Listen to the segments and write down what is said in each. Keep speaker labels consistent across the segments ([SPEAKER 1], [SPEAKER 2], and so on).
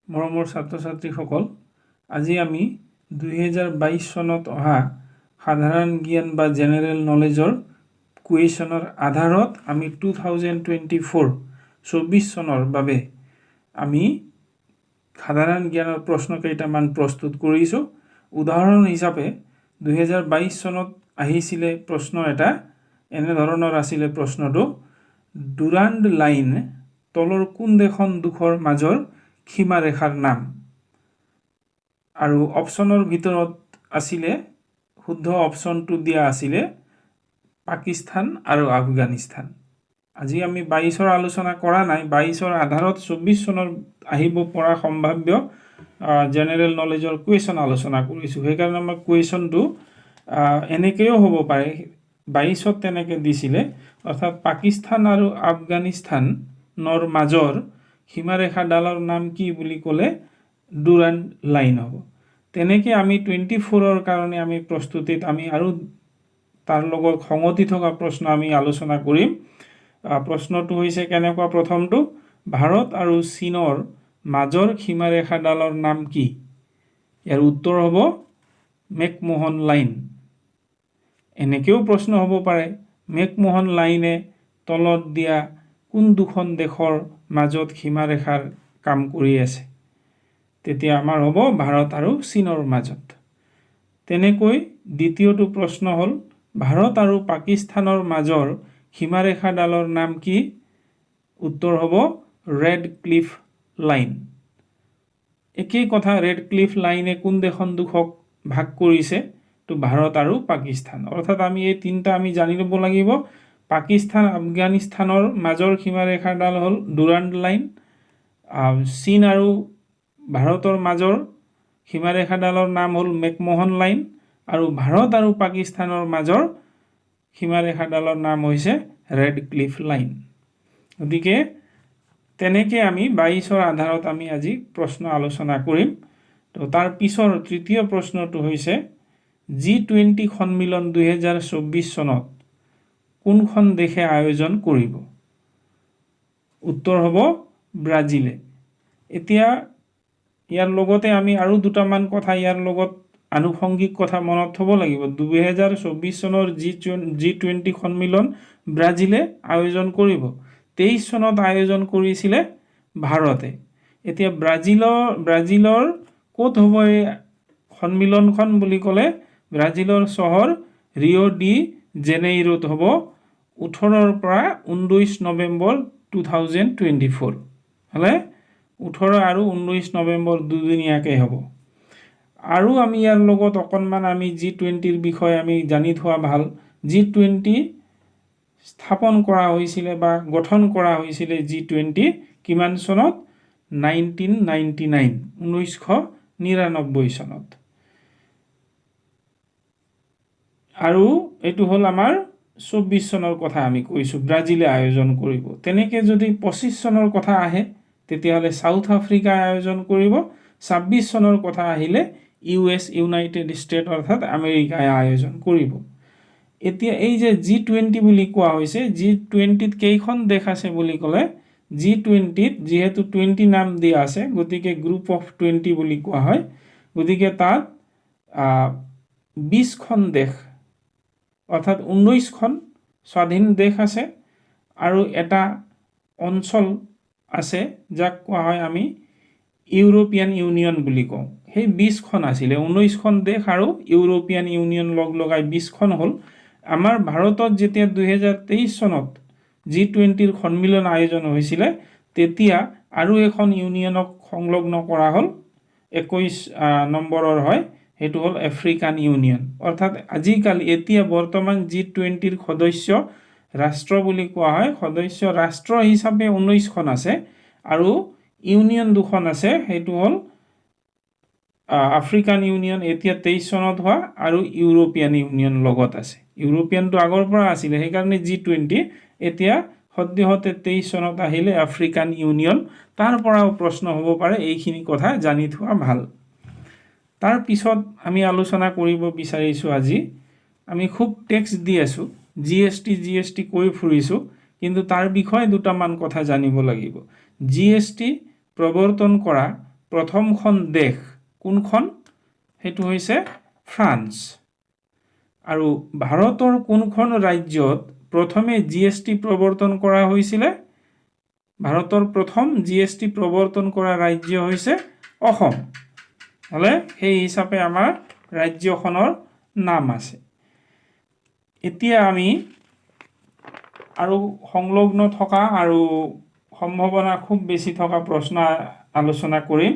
[SPEAKER 1] মৰমৰ ছাত্ৰ-ছাত্ৰীসকল, আজি আমি 2022 চনত অহা সাধাৰণ জ্ঞান বা জেনেৰেল নলেজৰ কুৱেশ্যনৰ আধাৰত আমি 2024 চনৰ বাবে আমি সাধাৰণ জ্ঞানৰ প্ৰশ্ন কেইটামান প্ৰস্তুত কৰিছো। উদাহৰণ হিচাপে 2022 চনত আহিছিলে প্ৰশ্ন এটা, এনে ধৰণৰ আছিলে প্ৰশ্নটো, ডুৰাণ্ড লাইন তলৰ কোন দেশৰ দুখৰ মাজৰ সীমাৰেখাৰ নাম। আৰু অপচনৰ ভিতৰত আছিলে, শুদ্ধ অপচনটো দিয়া আছিলে পাকিস্তান আৰু আফগানিস্তান। আজি আমি 22ৰ আলোচনা কৰা নাই, 22ৰ আধাৰত 24 চনৰ আহিব পৰা সম্ভাৱ্য জেনেৰেল নলেজৰ কুৱেশ্যন আলোচনা কৰিছোঁ। সেইকাৰণে আমাৰ কুৱেশ্যনটো এনেকৈও হ'ব পাৰে, 22ত তেনেকৈ দিছিলে, অৰ্থাৎ পাকিস্তান আৰু আফগানিস্তানৰ মাজৰ সীমাৰেখাডালৰ নাম কি বুলি ক'লে ডুৰাণ্ড লাইন হ'ব। তেনেকৈ আমি 24ৰ কাৰণে আমি প্ৰস্তুতিত আমি আৰু তাৰ লগত সংগতি থকা প্ৰশ্ন আমি আলোচনা কৰিম। প্ৰশ্নটো হৈছে কেনেকুৱা, প্ৰথমটো, ভাৰত আৰু চীনৰ মাজৰ সীমাৰেখাডালৰ নাম কি? ইয়াৰ উত্তৰ হ'ব মেকমোহন লাইন। এনেকৈও প্ৰশ্ন হ'ব পাৰে, মেকমোহন লাইনে তলত দিয়া কোন দুখন দেশৰ মাজত সীমাৰেখাৰ কাম কৰি আছে? তেতিয়া আমাৰ হ'ব ভাৰত আৰু চীনৰ মাজত। তেনেকৈ দ্বিতীয়টো প্ৰশ্ন হ'ল, ভাৰত আৰু পাকিস্তানৰ মাজৰ সীমাৰেখাডালৰ নাম কি? উত্তৰ হ'ব ৰেড ক্লিফ লাইন। একেই কথা, ৰেড ক্লিফ লাইনে কোন দেশৰ দুখক ভাগ কৰিছে? তো ভাৰত আৰু পাকিস্তান। অৰ্থাৎ আমি এই তিনিটা আমি জানি ল'ব লাগিব। পাকিস্তান আফগানিস্তানৰ মাজৰ সীমাৰেখাডাল হ'ল ডুৰাণ্ড লাইন, চীন আৰু ভাৰতৰ মাজৰ সীমাৰেখাডালৰ নাম হ'ল মেকমোহন লাইন, আৰু ভাৰত আৰু পাকিস্তানৰ মাজৰ সীমাৰেখাডালৰ নাম হৈছে ৰেড ক্লিফ লাইন। গতিকে তেনেকৈ আমি 22ৰ আধাৰত আমি আজি প্ৰশ্ন আলোচনা কৰিম। তো তাৰ পিছৰ তৃতীয় প্ৰশ্নটো হৈছে, G20 সন্মিলন 2024 চনত কোনখন দেশে আয়োজন কৰিব? উত্তৰ হ'ব ব্ৰাজিলে। এতিয়া ইয়াৰ লগতে আমি আৰু দুটামান কথা ইয়াৰ লগত আনুষংগিক কথা মনত থ'ব লাগিব। 2024 চনৰ G20 সন্মিলন ব্ৰাজিলে আয়োজন কৰিব। 23 চনত আয়োজন কৰিছিলে ভাৰতে। এতিয়া ব্ৰাজিলৰ ক'ত হ'ব এই সন্মিলনখন বুলি ক'লে, ব্ৰাজিলৰ চহৰ ৰিঅ' ডি জেনেইৰোত হ'ব 18ৰ পৰা 19 নৱেম্বৰ 2024। হ'লে 18 আৰু 19 নৱেম্বৰ দুদিনীয়াকৈ হ'ব। আৰু আমি ইয়াৰ লগত অকণমান আমি G20ৰ বিষয়ে আমি জানি থোৱা ভাল। G20 স্থাপন কৰা হৈছিলে বা গঠন কৰা হৈছিলে G20 কিমান চনত? 1999 চনত। আৰু এইটো হ'ল আমাৰ 24 চনৰ কথা আমি কৈছোঁ, ব্ৰাজিলে আয়োজন কৰিব। তেনেকৈ যদি 25 চনৰ কথা আহে, তেতিয়াহ'লে ছাউথ আফ্ৰিকাই আয়োজন কৰিব। 26 চনৰ কথা আহিলে ইউনাইটেড ষ্টেট অৰ্থাৎ আমেৰিকাই আয়োজন কৰিব। এতিয়া এই যে G20 বুলি কোৱা হৈছে, G20ত কেইখন দেশ আছে বুলি ক'লে, G20ত যিহেতু 20 নাম দিয়া আছে, গতিকে গ্ৰুপ অফ 20 বুলি কোৱা হয়। গতিকে তাত 20খন দেশ অৰ্থাৎ 19খন স্বাধীন দেশ আছে, আৰু এটা অঞ্চল আছে যাক কোৱা হয় আমি ইউৰোপিয়ান ইউনিয়ন বুলি কওঁ। সেই 20খন আছিলে, 19খন দেশ আৰু ইউৰোপিয়ান ইউনিয়ন লগাই 20খন হ'ল। আমাৰ ভাৰতত যেতিয়া 2023 চনত G20ৰ সন্মিলন আয়োজন হৈছিলে, তেতিয়া আৰু এখন ইউনিয়নক সংলগ্ন কৰা হ'ল, 21 নম্বৰৰ হয়, সেইটো হ'ল আফ্ৰিকান ইউনিয়ন। অৰ্থাৎ আজিকালি এতিয়া বৰ্তমান G20ৰ সদস্য ৰাষ্ট্ৰ বুলি কোৱা হয়। সদস্য ৰাষ্ট্ৰ হিচাপে 19খন আছে, আৰু ইউনিয়ন দুখন আছে, সেইটো হ'ল আফ্ৰিকান ইউনিয়ন এতিয়া 23 চনত হোৱা, আৰু ইউৰোপিয়ান ইউনিয়ন লগত আছে। ইউৰোপিয়ানটো আগৰ পৰা আছিলে, সেইকাৰণে G20। এতিয়া সদ্যহতে 23 চনত আহিলে আফ্ৰিকান ইউনিয়ন। তাৰ পৰাও প্ৰশ্ন হ'ব পাৰে, এইখিনি কথা জানি থোৱা ভাল। তাৰ পিছত আমি আলোচনা কৰিব বিচাৰিছোঁ আজি, আমি খুব টেক্সট দি আছোঁ, GST কৈ ফুৰিছোঁ, কিন্তু তাৰ বিষয়ে দুটামান কথা জানিব লাগিব। GST প্ৰৱৰ্তন কৰা প্ৰথমখন দেশ কোনখন হেতু হৈছে ফ্ৰান্স আৰু ভাৰতৰ কোনখন ৰাজ্যত প্ৰথমে জিএসটি প্ৰৱৰ্তন কৰা হৈছিল ভাৰতৰ প্ৰথম জিএসটি প্ৰৱৰ্তন কৰা ৰাজ্য হৈছে অসম হলে সেই হিচাপে আমাৰ ৰাজ্যখনৰ নাম আছে এতিয়া আমি আৰু সংলগ্ন থকা আৰু সম্ভাৱনা খুব বেছি থকা প্ৰশ্ন আলোচনা কৰিম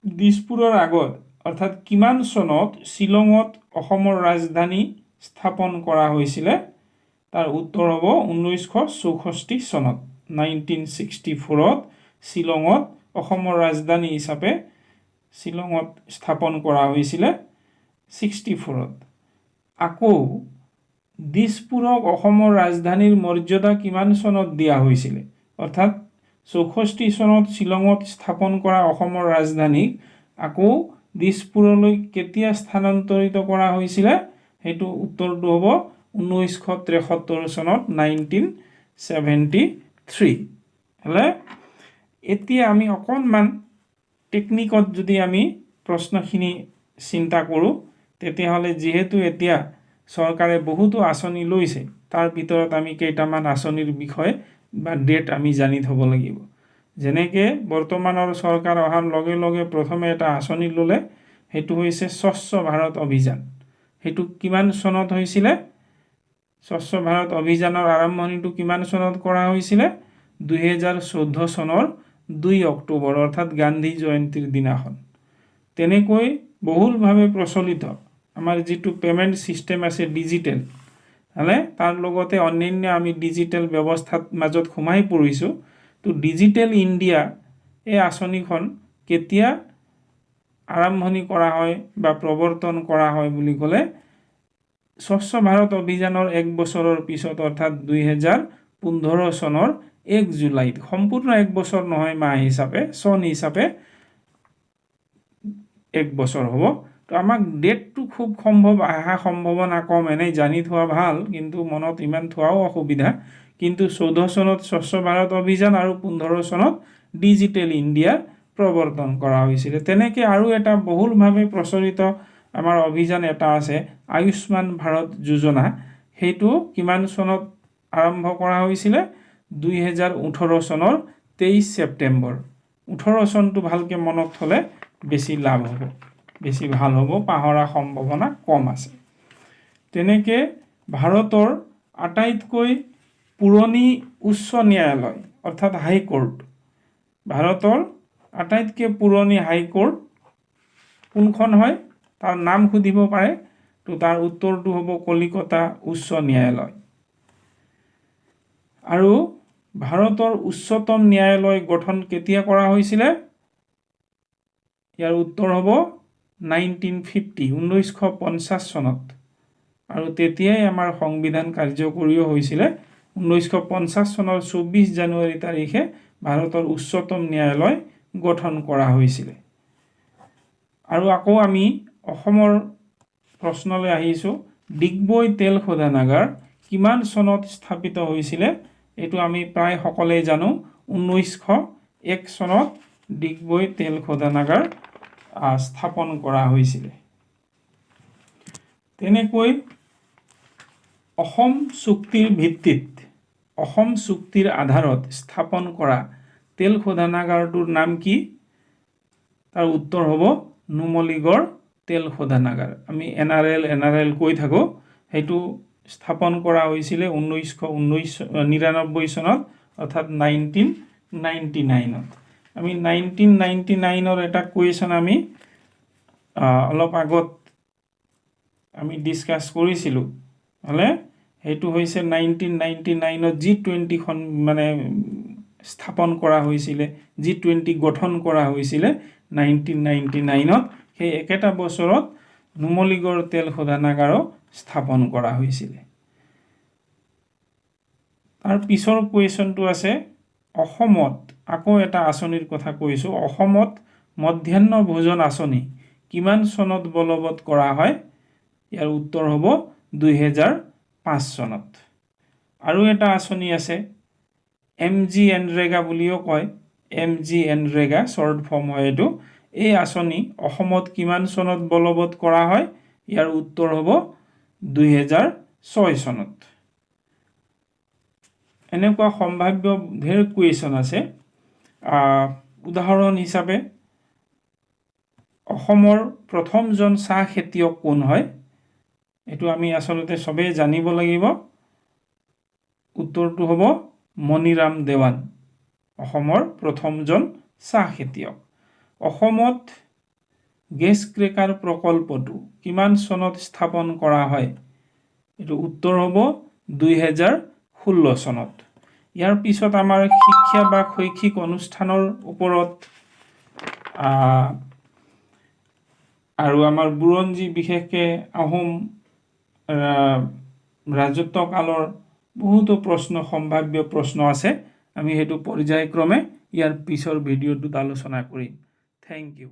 [SPEAKER 1] দিছপুৰৰ আগত অৰ্থাৎ কিমান চনত শিলঙত অসমৰ ৰাজধানী স্থাপন কৰা হৈছিল তাৰ উত্তৰ হ'ব 1964 চনত 1964ত শিলঙত অসমৰ ৰাজধানী হিচাপে শিলঙত স্থাপন কৰা হৈছিল 64ত আকৌ দিছপুৰক অসমৰ ৰাজধানীৰ মৰ্যাদা কিমান চনত দিয়া হৈছিল অৰ্থাৎ 64 চনত শিলঙত স্থাপন কৰা অসমৰ ৰাজধানীক আকৌ দিছপুৰলৈ কেতিয়া স্থানান্তৰিত কৰা হৈছিল হেতু উত্তৰটো হ'ব 1973 চনত 1973 হলে এতিয়া আমি অকনমান টেকনিকত যদি আমি প্ৰশ্নখিনি চিন্তা কৰো তেতিয়া হলে যেহেতু এতিয়া চৰকাৰে বহুতো আঁচনি লৈছে তাৰ ভিতৰত আমি কেইটামান আঁচনিৰ বিষয়ে বা ডেট আমি জানি থব লাগিব যেনেকৈ বৰ্তমানৰ চৰকাৰ অহাৰ লগে লগে প্ৰথমে এটা আঁচনি ললে হেতু হৈছে স্বচ্ছ ভাৰত অভিযান হেতু কিমান চনত হৈছিল স্বচ্ছ ভাৰত অভিযানৰ আৰম্ভণিটো কিমান চনত কৰা হৈছিল 2014 চনৰ 2 অক্টোবৰ অৰ্থাৎ গান্ধী জয়ন্তীৰ দিনাখন তেনেকৈ বহুলভাৱে প্ৰচলিত আমাৰ যেটো পেমেন্ট সিস্টেম আছে ডিজিটেল হলে তাৰ লগতে অন্যান্য আমি ডিজিটেল ব্যৱস্থাত মাজত সোমাই পৰিছো তো ডিজিটেল ইণ্ডিয়া এই আঁচনিখন কেতিয়া আৰম্ভণি কৰা হয় বা প্ৰৱৰ্তন কৰা হয় বুলি ক'লে স্বচ্ছ ভাৰত অভিযানৰ 1 বছৰৰ পিছত অৰ্থাৎ 2015 চনৰ 1 জুলাইত সম্পূৰ্ণ 1 বছৰ নহয় মাহ হিচাপে চন হিচাপে 1 বছৰ হ'ব তো আমাক ডেটটো খুব সম্ভৱ আহা সম্ভাৱনা কম এনে জানি থোৱা ভাল কিন্তু মনত ইমান থোৱাও অসুবিধা কিন্তু 14 চনত স্বচ্ছ ভাৰত অভিযান আৰু 15 চনত ডিজিটেল ইণ্ডিয়া প্ৰৱৰ্তন কৰা হৈছিল তেনেকৈ আৰু এটা বহুলভাৱে প্ৰচলিত আমাৰ অভিযান এটা আছে আয়ুষ্মান ভাৰত যোজনা হেতু কিমান চনত আৰম্ভ কৰা হৈছিল 2018 চনৰ 23 ছেপ্টেম্বৰ 18 চনটো ভালকে মনত থলে বেছি লাভ হ'ব বেছি ভাল হ'ব পাহৰা সম্ভাৱনা কম আছে তেনেকৈ ভাৰতৰ আটাইতকৈ পুৰণি উচ্চ ন্যায়ালয় অৰ্থাৎ হাই কোৰ্ট ভাৰতৰ আটাইতকৈ পুৰণি হাই কোৰ্ট কোনখন হয় তাৰ নাম খুদিব পাৰে তো তাৰ উত্তৰটো হ'ব কলিকতা উচ্চ ন্যায়ালয় আৰু ভাৰতৰ উচ্চতম ন্যায়ালয় গঠন কেতিয়া কৰা হৈছিল ইয়াৰ উত্তৰ হ'ব 1950 চনত আৰু তেতিয়াই আমাৰ সংবিধান কাৰ্যকৰীও হৈছিল 1950 চনৰ 24 জানুৱাৰী তাৰিখে ভাৰতৰ উচ্চতম ন্যায়ালয় গঠন কৰা হৈছিল আৰু আকৌ আমি অসমৰ প্ৰশ্নলৈ আহিছো ডিগবৈ তেল শোধনাগাৰ কিমান চনত স্থাপিত হৈছিল এটো আমি প্ৰায় সকলোৱে জানো 1901 চনত ডিগবৈ তেল শোধনাগাৰ স্থাপন কৰা হৈছিল তেনেকৈ অসম চুক্তিৰ ভিত্তিত অসম চুক্তিৰ আধাৰত স্থাপন কৰা তেল শোধনাগাৰটোৰ নাম কি তাৰ উত্তৰ হ'ব নুমলীগড় তেল শোধনাগাৰ আমি এনআৰএল কৈ থাকো হেতু স্থাপন কৰা হৈছিল 1999 চনত অৰ্থাৎ 1999ত আমি 1999ৰ এটা কোৱেশ্চন আমি অলপ আগত আমি ডিসকাস কৰিছিলো হলে হেতু হৈছে 1999ত G20 খন মানে স্থাপন কৰা হৈছিল G20 গঠন কৰা হৈছিল 1999ত সেই একেটা বছৰত নুমলীগড় তেল শোধনাগাৰো স্থাপন কৰা হৈছিল তাৰ পিছৰ কোৱেশ্চনটো আছে অসমত আকৌ এটা আঁচনিৰ কথা কৈছো অসমত মধ্যাহ্ন ভোজন আঁচনি কিমান চনত বলবৎ কৰা হয় ইয়াৰ উত্তৰ হ'ব 2005 চনত আৰু এটা আঁচনি আছে MG ADRE বুলিও কয় ADRE শৰ্ট ফৰ্ম হয় এইটো এই আঁচনি অসমত কিমান চনত বলবৎ কৰা হয় ইয়াৰ উত্তৰ হ'ব 2006 চনত এনেকুৱা সম্ভাৱ্য ঢেৰ কুৱেশ্যন আছে উদাহৰণ হিচাপে অসমৰ প্ৰথমজন চাহ খেতিয়ক কোন হয় এটো আমি আসলতে সবে জানিব লাগিব উত্তৰটো হ'ব মনিৰাম দেৱান অসমৰ প্ৰথমজন চাহ খেতিয়ক অসমত গেছ ক্ৰেকাৰ প্ৰকল্পটো কিমান চনত স্থাপন কৰা হয় এটো উত্তৰ হ'ব 2016 চনত ইয়াৰ পিছত আমাৰ শিক্ষা বা শৈক্ষিক অনুষ্ঠানৰ ওপৰত আৰু আমাৰ বুৰঞ্জী বিশেষকৈ আহোম ৰাজত্ব কালৰ বহুতো প্ৰশ্ন সম্ভাৱ্য প্ৰশ্ন আছে আমি হেতু পৰ্যায়ক্ৰমে ইয়াৰ পিছৰ ভিডিঅ'টোত আলোচনা কৰিম থ্যাংক ইউ